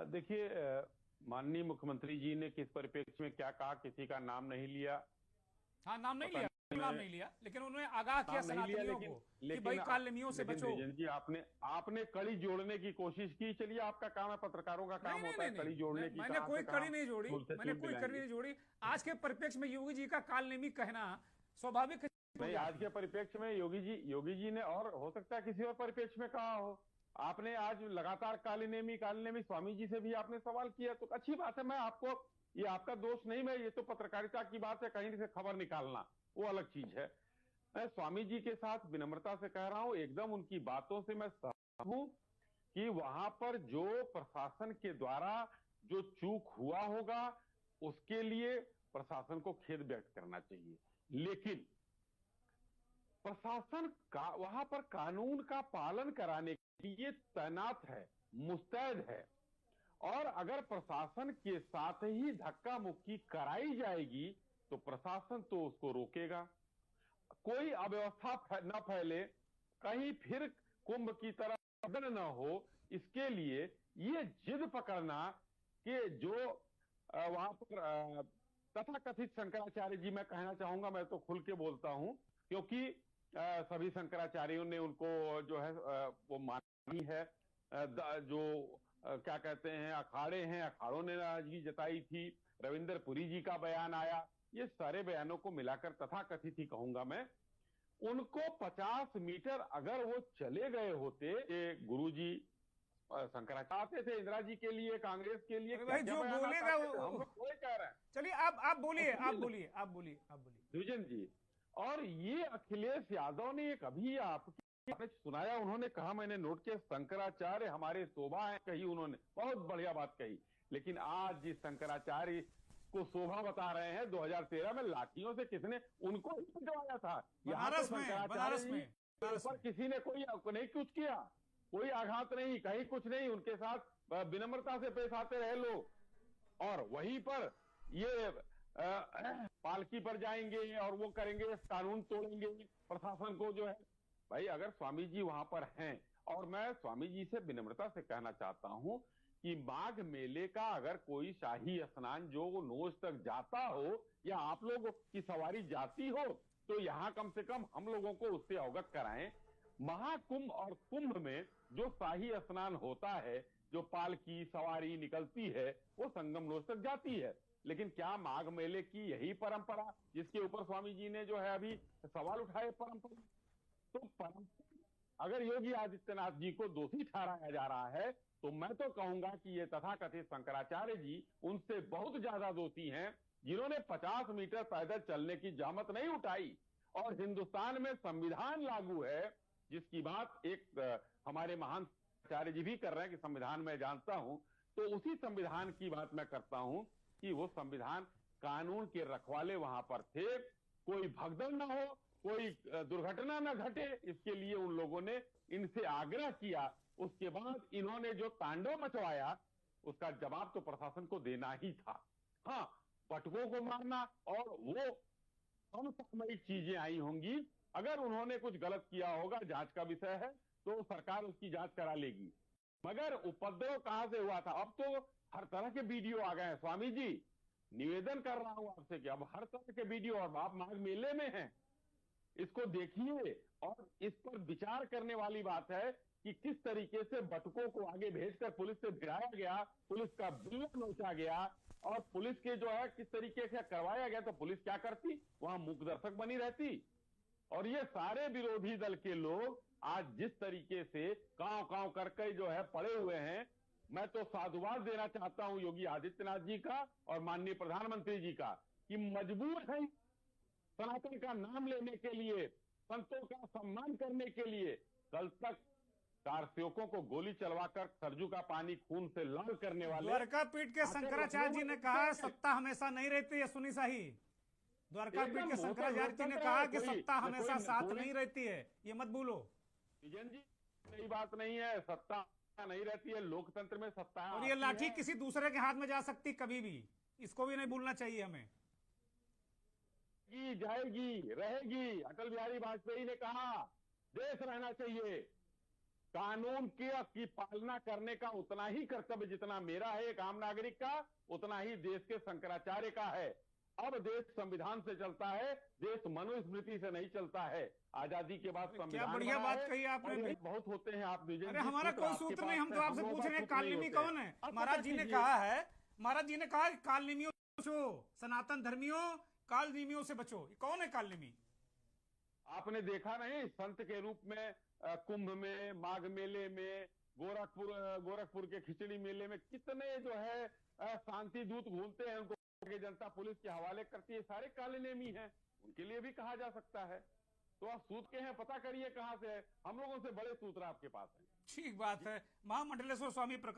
देखिए, माननीय मुख्यमंत्री जी ने किस परिप्रेक्ष्य में क्या कहा, किसी का नाम नहीं लिया। हाँ, नाम नहीं पता लिया, नहीं, नाम मैं नहीं लिया, लेकिन उन्होंने आगाह किया नाम नहीं लिया, सनातनियों लेकिन को कि भाई लेकिन कालनेमियों से लेकिन बचो। द्विजेंद्र जी, आपने आपने कड़ी जोड़ने की कोशिश की। चलिए, आपका काम है, पत्रकारों का नहीं काम नहीं होता नहीं है नहीं, कड़ी जोड़ने की। मैंने कहां कोई से कहां कड़ी नहीं जोड़ी, चूल से मैंने चूल कोई कड़ी मिलाएंगे। नहीं जोड़ी। आज के परिप्रेक्ष्य में योगी जी का कालनेमी कहना स्वाभाविक है, हो नहीं, आज जाती के है। परिप्रेक्ष्य में योगी जी ने, और हो सकता है किसी और परिप्रेक्ष्य में कहा हो। आपने आज लगातार कालीनेमी कालीनेमी स्वामी जी से भी आपने सवाल किया, तो अच्छी बात है। मैं आपको, ये आपका दोष नहीं, मैं, ये तो पत्रकारिता की बात है, कहीं से खबर निकालना वो अलग चीज है। मैं स्वामी जी के साथ विनम्रता से कह रहा हूं, एकदम उनकी बातों से मैं सहमत हूं कि वहां पर जो प्रशासन के द्वारा जो चूक हुआ होगा, उसके लिए प्रशासन को खेद व्यक्त करना चाहिए। लेकिन प्रशासन का वहां पर कानून का पालन कराने के लिए तैनात है, मुस्तैद है। और अगर प्रशासन के साथ ही धक्का मुक्की कराई जाएगी तो प्रशासन तो उसको रोकेगा। कोई अव्यवस्था न फैले, कहीं फिर कुंभ की तरह बदल न हो, इसके लिए ये जिद पकड़ना कि जो वहां पर तथाकथित शंकराचार्य जी, मैं कहना चाहूंगा, मैं तो खुल के बोलता हूं, क्योंकि सभी शंकराचार्यों ने उनको जो है वो मानी है। जो क्या कहते हैं, अखाड़े हैं, अखाड़ों ने नाराजगी जताई थी। रविंदर पुरी जी का बयान आया। ये सारे बयानों को मिलाकर तथाकथित ही कहूंगा मैं। उनको 50 मीटर अगर वो चले गए होते, ये गुरुजी शंकराचार्य आते थे इंदिरा जी के लिए, कांग्रेस के लिए, अरे क्या भाई क्या जो बयान बोलेगा आते थे, हम लोग वही कह रहे हैं। चलिए आप और बोलिए, आप सुनिए बोलिए, आप बोलिए, आप बोलिए। द्विजेंद्र जी, और ये अखिलेश यादव ने एक अभी आपने सुनाया, उन्होंने कहा, मैंने नोट किया, शंकराचार्य हमारे शोभा है, कही उन्होंने, बहुत बढ़िया बात कही। लेकिन आज जिस शंकराचार्य को शोभा बता रहे हैं, 2013 में लाठियों से किसने उनको ही पिटवाया था। यहाँ तो बनारस में, शंकराचार्य बनारस जी में, के बनारस ऊपर में। किसी ने कोई नहीं कुछ किया, कोई आघात नहीं, कहीं कुछ नहीं, उनके साथ विनम्रता से पेश आते रहे लोग। और वहीं पर ये पालकी पर जाएंगे और वो करेंगे, कानून तोड़ेंगे, प्रशासन को जो है। भाई, अगर स्वामी जी वहां पर हैं, और मैं स्वामी जी से विनम्रता से कहना चाहता हूं कि माघ मेले का अगर कोई शाही स्नान जो नोज तक जाता हो, या आप लोगों की सवारी जाती हो, तो यहां कम से कम हम लोगों को उससे अवगत कराएं। महाकुंभ और कुंभ में जो शाही स्नान होता है, जो पालकी सवारी निकलती है, वो संगम नोज तक जाती है। लेकिन क्या माघ मेले की यही परंपरा, जिसके ऊपर स्वामी जी ने जो है अभी सवाल उठाए, परंपरा? तो परंपरा, अगर योगी आदित्यनाथ जी को दोषी ठहराया जा रहा है, तो मैं तो कहूंगा कि ये तथाकथित शंकराचार्य जी उनसे बहुत ज्यादा दोषी हैं, जिन्होंने 50 मीटर पैदल चलने की जहमत नहीं उठाई। और हिंदुस्तान में संविधान लागू है, जिसकी बात एक हमारे महान आचार्य जी भी कर रहे हैं कि संविधान में जानता हूं, तो उसी संविधान की बात मैं करता हूं कि वो संविधान, कानून के रखवाले वहां पर थे। कोई भगदड़ ना हो, कोई दुर्घटना ना घटे, इसके लिए उन लोगों ने इनसे आग्रह किया। उसके बाद इन्होंने जो तांडव मचवाया, उसका जवाब तो प्रशासन को देना ही था। हाँ, पटकों को मारना और वो समसामयिक चीजें आई होंगी। अगर उन्होंने कुछ गलत किया होगा, जांच का विषय है, तो सरकार उसकी जांच करा लेगी। मगर उपद्रव कहां से हुआ था? अब तो हर तरह के वीडियो आ गए हैं। स्वामी जी, निवेदन कर रहा हूं आपसे कि अब हर तरह के वीडियो, और आप माघ मेले में हैं, इसको देखिए। और इस पर विचार करने वाली बात है कि किस तरीके से बटुकों को आगे भेजकर पुलिस से भिड़ाया गया, पुलिस का बिल्ला नोचा गया, और पुलिस के जो है किस तरीके से करवाया गया। तो पुलिस क्या करती? वहां मूक दर्शक बनी रहती। और ये सारे विरोधी दल के लोग आज जिस तरीके से कांव कांव करके जो है पड़े हुए हैं, मैं तो साधुवाद देना चाहता हूं योगी आदित्यनाथ जी का और माननीय प्रधानमंत्री जी का, कि मजबूर है सनातन का नाम लेने के लिए, संतों का सम्मान करने के लिए। कल तक कारसेवकों को गोली चलवाकर सरजू का पानी खून से लाल करने वाले द्वारका पीठ के आकर शंकराचार्य लखनऊ जी में ने घुसते कहा हैं। सत्ता हमेशा नहीं रहती है, सुनी शाही। द्वारका पीठ एकदम, के वो तो शंकराचार्य जी ने लोकतंत्र कहा है। कि कोई सत्ता हमेशा साथ कोई नहीं रहती है, ये मत भूलो। विजन जी, सही बात नहीं है, सत्ता नहीं रहती है, लोकतंत्र में सत्ता और ये आती लाठी है। किसी दूसरे के हाथ में जा सकती कभी भी, इसको भी नहीं भूलना चाहिए हमें। की जाएगी, रहेगी। अटल बिहारी वाजपेयी ने कहा, देश रहना चाहिए, कानून की पालना करने का उतना ही कर्तव्य जितना मेरा है एक आम नागरिक का, उतना ही देश के शंकराचार्य का है। अब देश संविधान से चलता है, देश मनुस्मृति से नहीं चलता है। आजादी के बाद क्या संविधान बढ़िया बना बात है, कही आपने और ये भाई। बहुत होते हैं आप द्विजेंद्र अरे जी, हमारा कोई आपके सूत्र पास नहीं, हम तो है, आपसे हम लोगों पूछ का रहे हैं सूत्र नहीं कालनेमी होते हैं। कौन है। आप महाराज पता जी ने कीजिए। कहा है, महाराज जी ने कहा है कालनेमियों से बचो, सनातन धर्मियों कालनेमियों से बचो। ये कौन है कालनेमी? आपने देखा नहीं संत के रूप में कुंभ में, माघ मेले में, गोरखपुर के खिचड़ी मेले में कितने जो है शांति दूत घूमते हैं, उनको जनता पुलिस के हवाले करती है, सारे काले नेमी हैं, उनके लिए भी कहा जा सकता है। तो आप सूत के हैं, पता करिए कहां से है, हम लोगों से बड़े सूत्र आपके पास हैं। ठीक बात है। महामंडलेश्वर स्वामी प्रकाश